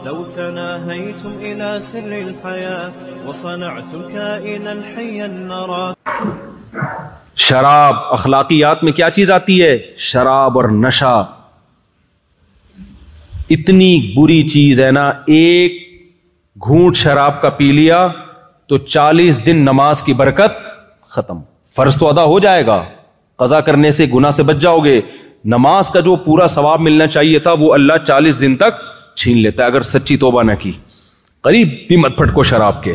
لو تناهيتم إلى سر الحياة وصنعتم كائنا حيا نرى. شراب، اخلاقیات میں کیا چیز آتی ہے؟ شراب اور نشہ. اتنی بری چیز ہے نا، ایک گھونٹ شراب کا پی لیا تو 40 دن نماز کی برکت ختم. فرض تو ادا ہو جائے گا، قضا کرنے سے گناہ سے بچ جاؤ گے، نماز کا جو پورا ثواب ملنا چاہیے تھا وہ اللہ 40 دن تک چھین لیتا ہے اگر سچی توبہ نہ کی. قریب بھی مت پھٹکو شراب کے.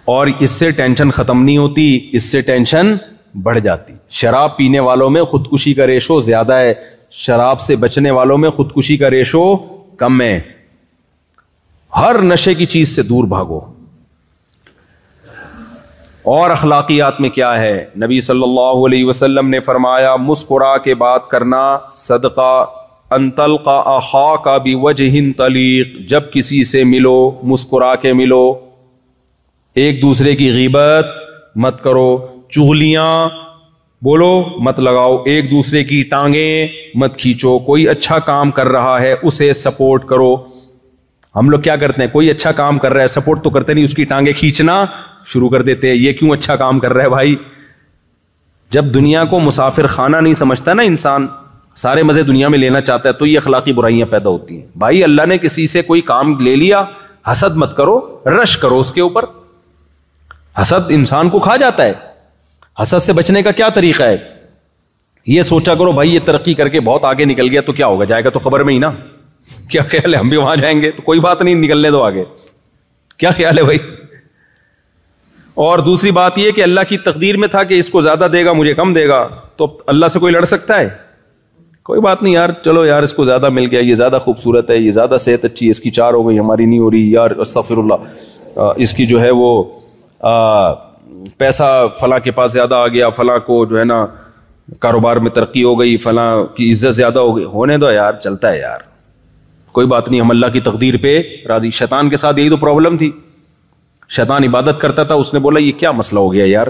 اور اس سے ٹینشن ختم نہیں ہوتی، اس سے ٹینشن بڑھ جاتی. شراب پینے والوں میں خودکشی کا ریشو زیادہ ہے، شراب سے بچنے والوں میں خودکشی کا ریشو کم ہے. ہر نشے کی چیز سے دور بھاگو. اور اخلاقیات میں کیا ہے؟ نبی صلی اللہ علیہ وسلم نے فرمایا مسکرا کے بات کرنا صدقہ. ان تلقى اخاك بوجه طليق، جب کسی سے ملو مسکرا کے ملو. ایک دوسرے کی غیبت مت کرو، چغلیاں بولو مت لگاؤ، ایک دوسرے کی ٹانگیں مت کھینچو. کوئی اچھا کام کر رہا ہے اسے سپورٹ کرو. ہم لوگ کیا کرتے ہیں؟ کوئی اچھا کام کر رہا ہے سپورٹ تو کرتے نہیں، اس کی ٹانگیں کھینچنا شروع کر دیتے ہیں. یہ کیوں اچھا کام کر رہا ہے بھائی؟ جب دنیا کو مسافر خانہ نہیں سمجھتا نا انسان، سارے مزے دنیا میں لینا چاہتا ہے، تو یہ اخلاقی برائیاں پیدا ہوتی ہیں. بھائی اللہ نے کسی سے کوئی کام لے لیا، حسد مت کرو، رش کرو اس کے اوپر. حسد انسان کو کھا جاتا ہے. حسد سے بچنے کا کیا طریقہ ہے؟ یہ سوچا کرو بھائی یہ ترقی کر کے بہت آگے نکل گیا تو کیا ہوگا، جائے گا تو قبر میں ہی نا. کیا خیال ہے ہم بھی وہاں جائیں گے؟ تو کوئی بات نہیں، نکلنے دو آگے. کیا خیال ہے بھائی؟ اور دوسری بات یہ کہ اللہ کی تقدیر میں تھا کہ اس کو زیادہ دے گا مجھے کم دے گا، تو اللہ سے کوئی لڑ سکتا ہے؟ کوئی بات نہیں یار، چلو یار اس کو زیادہ مل گیا، یہ زیادہ خوبصورت ہے، یہ زیادہ صحت اچھی ہے، اس کی 4 ہو گئی ہماری نہیں ہو رہی یار، استغفر اللہ. اس کی جو ہے وہ پیسہ فلاں کے پاس زیادہ آ گیا، فلاں کو جو ہے نا کاروبار میں ترقی ہو گئی، فلاں کی عزت زیادہ ہو گئی. ہونے دو یار، چلتا ہے یار، کوئی بات نہیں، ہم اللہ کی تقدیر پہ راضی. شیطان کے ساتھ یہی تو پرابلم تھی. شیطان عبادت کرتا تھا، اس نے بولا یہ کیا مسئلہ ہو گیا یار،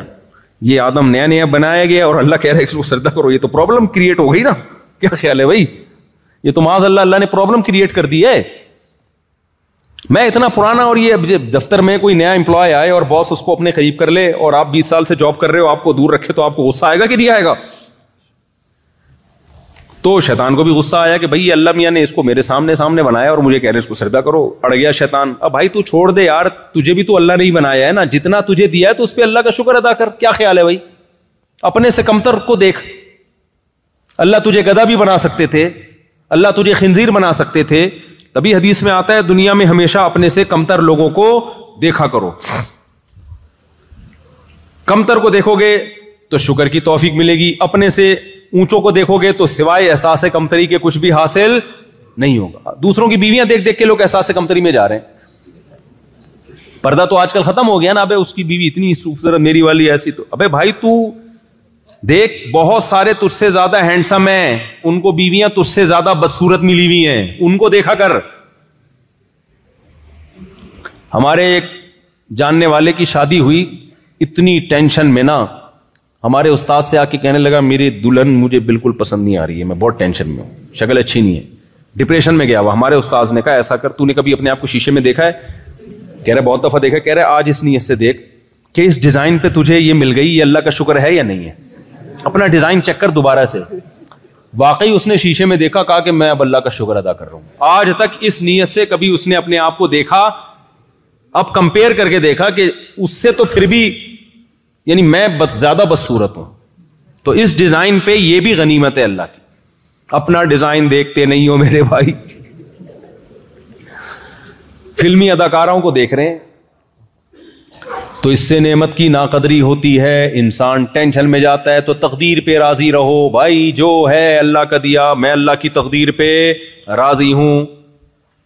یہ آدم نیا نیا بنایا گیا اور اللہ کہہ رہا ہے اس کو سجدہ کرو. یہ تو پرابلم کریٹ ہو گئی نا. کیا خیال ہے بھائی؟ یہ تو معاذ اللہ نے پرابلم کریٹ کر دی ہے. میں اتنا پرانا اور یہ دفتر میں کوئی نیا امپلائی آئے اور باس اس کو اپنے قریب کر لے اور آپ 20 سال سے جاب کر رہے ہو، آپ کو دور رکھے، تو آپ کو غصہ آئے گا کہ نہیں آئے گا؟ تو شیطان کو بھی غصہ آیا کہ بھائی اللہ میاں نے اس کو میرے سامنے بنایا اور مجھے کہہ رہے اس کو سجدہ کرو. اڑ گیا شیطان. اب بھائی تو چھوڑ دے یار، تجھے بھی تو اللہ نے ہی بنایا ہے نا، جتنا تجھے دیا ہے تو اس پہ اللہ کا شکر ادا کر. کیا خیال ہے بھائی؟ اپنے سے کمتر کو دیکھ. اللہ تجھے گدھا بھی بنا سکتے تھے، اللہ تجھے خنزیر بنا سکتے تھے. تبھی حدیث میں آتا ہے دنیا میں ہمیشہ اپنے سے کمتر لوگوں کو دیکھا کرو. کمتر کو دیکھو گے تو شکر کی توفیق ملے گی، اپنے سے اونچوں کو دیکھو گے تو سوائے احساس کمتری کے کچھ بھی حاصل نہیں ہوگا. دوسروں کی بیویاں دیکھ دیکھ کے لوگ احساس کمتری میں جا رہے ہیں. پردہ تو آج کل ختم ہو گیا نا. ابے اس کی بیوی اتنی خوبصورت، میری والی ایسی. تو ابے بھائی تو دیکھ بہت سارے تجھ سے زیادہ ہینڈسم ہیں، ان کو بیویاں تجھ سے زیادہ بدصورت ملی ہوئی ہیں، ان کو دیکھا کر. ہمارے ایک جاننے والے کی شادی ہوئی، اتنی ٹینشن میں نا ہمارے استاد سے آ کے کہنے لگا میری دلہن مجھے بالکل پسند نہیں آ رہی ہے، میں بہت ٹینشن میں ہوں، شکل اچھی نہیں ہے. ڈپریشن میں گیا. وہ ہمارے استاد نے کہا ایسا کر، تو نے کبھی اپنے آپ کو شیشے میں دیکھا ہے؟ کہہ رہے بہت دفعہ دیکھا. کہہ رہے آج اس نیت سے دیکھ کہ اس ڈیزائن پہ تجھے یہ مل گئی، یہ اللہ کا شکر ہے یا نہیں ہے. اپنا ڈیزائن چیک کر دوبارہ سے. واقعی اس نے شیشے میں دیکھا، کہا کہ میں اب اللہ کا شکر ادا کر رہا ہوں. آج تک اس نیت سے کبھی اس نے اپنے آپ کو دیکھا، اب کمپیئر کر کے دیکھا کہ اس سے تو پھر بھی یعنی میں زیادہ بدصورت ہوں. تو اس ڈیزائن پہ یہ بھی غنیمت ہے اللہ کی. اپنا ڈیزائن دیکھتے نہیں ہو میرے بھائی. فلمی اداکاروں کو دیکھ رہے ہیں تو اس سے نعمت کی ناقدری ہوتی ہے، انسان ٹینشن میں جاتا ہے. تو تقدیر پہ راضی رہو بھائی، جو ہے اللہ کا دیا، میں اللہ کی تقدیر پہ راضی ہوں.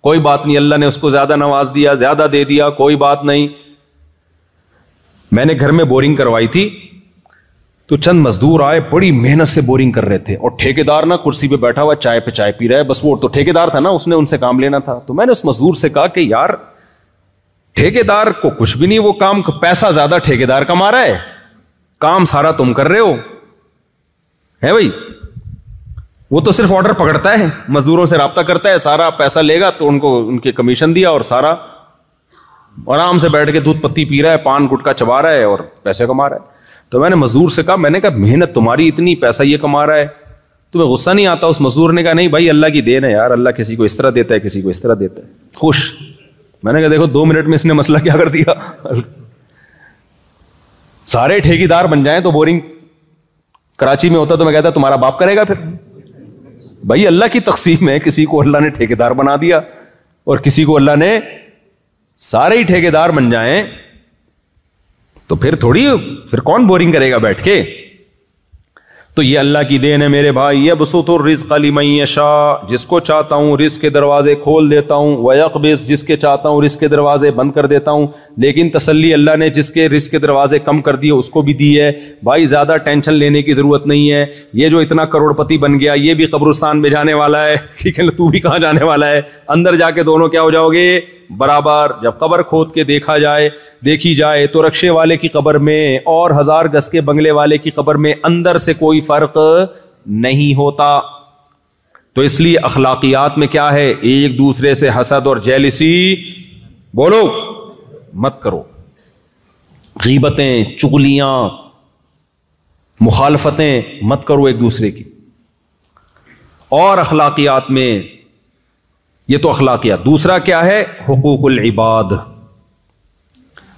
کوئی بات نہیں، اللہ نے اس کو زیادہ نواز دیا، زیادہ دے دیا، کوئی بات نہیں. میں نے گھر میں بورنگ کروائی تھی تو چند مزدور آئے، بڑی محنت سے بورنگ کر رہے تھے، اور ٹھیکیدار نا کرسی پہ بیٹھا ہوا چائے پہ چائے پی رہا ہے. بس وہ تو ٹھیکیدار تھا نا، اس نے ان سے کام لینا تھا. تو میں نے اس مزدور سے کہا کہ یار ٹھیکیدار کو کچھ بھی نہیں، وہ کام پیسہ زیادہ ٹھیکیدار کما رہا ہے، کام سارا تم کر رہے ہو ہے بھائی. وہ تو صرف آرڈر پکڑتا ہے، مزدوروں سے رابطہ کرتا ہے، سارا پیسہ لے گا تو ان کو ان کے کمیشن دیا اور سارا آرام سے بیٹھ کے دودھ پتی پی رہا ہے، پان گٹکا چبا رہا ہے اور پیسے کما رہا ہے. تو میں نے مزدور سے کہا، میں نے کہا محنت تمہاری اتنی، پیسہ یہ کما رہا ہے، تمہیں غصہ نہیں آتا؟ اس مزدور نے کہا نہیں بھائی اللہ کی دین ہے یار، اللہ کسی کو اس طرح دیتا ہے کسی کو اس طرح دیتا ہے. خوش. میں نے کہا دیکھو 2 منٹ میں اس نے مسئلہ کیا کر دیا. سارے ٹھیکیدار بن جائیں تو بورنگ کراچی میں ہوتا تو میں کہتا تمہارا باپ کرے گا. پھر بھائی اللہ کی تقسیم ہے، کسی کو اللہ نے ٹھیکیدار بنا دیا اور کسی کو اللہ نے سارے ہی ٹھیکیدار بن جائیں تو پھر تھوڑی، پھر کون بورنگ کرے گا بیٹھ کے. تو یہ اللہ کی دین ہے میرے بھائی. یبسط الرزق لمن یشاء، جس کو چاہتا ہوں رزق کے دروازے کھول دیتا ہوں، ویقبض، جس کے چاہتا ہوں رزق کے دروازے بند کر دیتا ہوں. لیکن تسلی اللہ نے جس کے رزق کے دروازے کم کر دیے اس کو بھی دی ہے. بھائی زیادہ ٹینشن لینے کی ضرورت نہیں ہے. یہ جو اتنا کروڑ پتی بن گیا یہ بھی قبرستان میں جانے والا ہے، ٹھیک ہے نا، تو بھی کہاں جانے والا ہے، اندر جا کے دونوں کیا ہو جاؤ گے؟ برابر. جب قبر کھود کے دیکھی جائے تو رکشے والے کی قبر میں اور 1000 گز کے بنگلے والے کی قبر میں اندر سے کوئی فرق نہیں ہوتا. تو اس لیے اخلاقیات میں کیا ہے؟ ایک دوسرے سے حسد اور جیلسی بولو مت کرو. غیبتیں، چغلیاں، مخالفتیں مت کرو ایک دوسرے کی. اور اخلاقیات میں یہ تو اخلاقیات. دوسرا کیا ہے؟ حقوق العباد.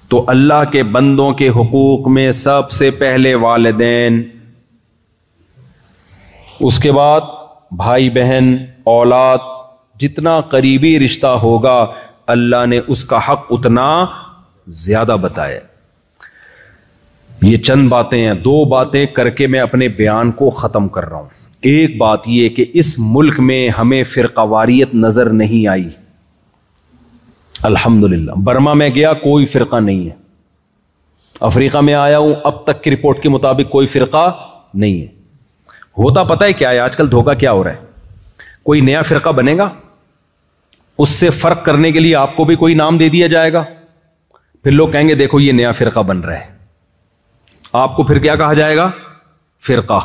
تو اللہ کے بندوں کے حقوق میں سب سے پہلے والدین، اس کے بعد بھائی بہن، اولاد. جتنا قریبی رشتہ ہوگا اللہ نے اس کا حق اتنا زیادہ بتایا. یہ چند باتیں ہیں، 2 باتیں کر کے میں اپنے بیان کو ختم کر رہا ہوں. ایک بات یہ کہ اس ملک میں ہمیں فرقہ واریت نظر نہیں آئی، الحمدللہ. برما میں گیا کوئی فرقہ نہیں ہے. افریقہ میں آیا ہوں اب تک کی رپورٹ کے مطابق کوئی فرقہ نہیں ہے. ہوتا پتہ ہے کیا ہے آج کل دھوکہ کیا ہو رہا ہے؟ کوئی نیا فرقہ بنے گا، اس سے فرق کرنے کے لیے آپ کو بھی کوئی نام دے دیا جائے گا، پھر لوگ کہیں گے دیکھو یہ نیا فرقہ بن رہا ہے. آپ کو پھر کیا کہا جائے گا؟ فرقہ.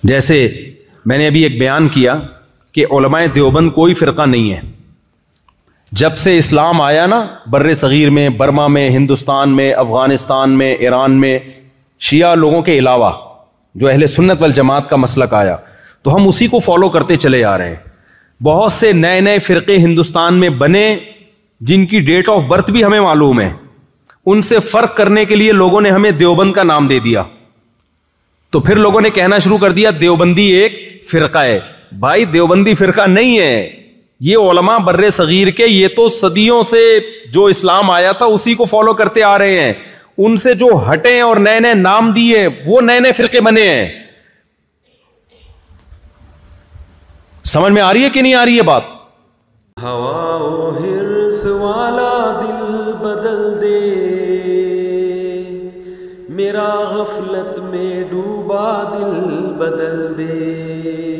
جیسے میں نے ابھی ایک بیان کیا کہ علماء دیوبند کوئی فرقہ نہیں ہے. جب سے اسلام آیا نا بر صغیر میں، برما میں، ہندوستان میں، افغانستان میں، ایران میں، شیعہ لوگوں کے علاوہ جو اہل سنت والجماعت کا مسلک آیا تو ہم اسی کو فالو کرتے چلے آ رہے ہیں. بہت سے نئے فرقے ہندوستان میں بنے جن کی ڈیٹ آف برتھ بھی ہمیں معلوم ہے. ان سے فرق کرنے کے لیے لوگوں نے ہمیں دیوبند کا نام دے دیا. تو پھر لوگوں نے کہنا شروع کر دیا دیوبندی ایک فرقہ ہے. بھائی دیوبندی فرقہ نہیں ہے، یہ علماء بر صغیر کے، یہ تو صدیوں سے جو اسلام آیا تھا اسی کو فالو کرتے آ رہے ہیں. ان سے جو ہٹے اور نئے نام دیے وہ نئے فرقے بنے ہیں. سمجھ میں آ رہی ہے کہ نہیں آ رہی ہے بات؟ ہوا و حرص والا دل بدل دے، میرا غفلت میں ڈوبا دل بدل دے.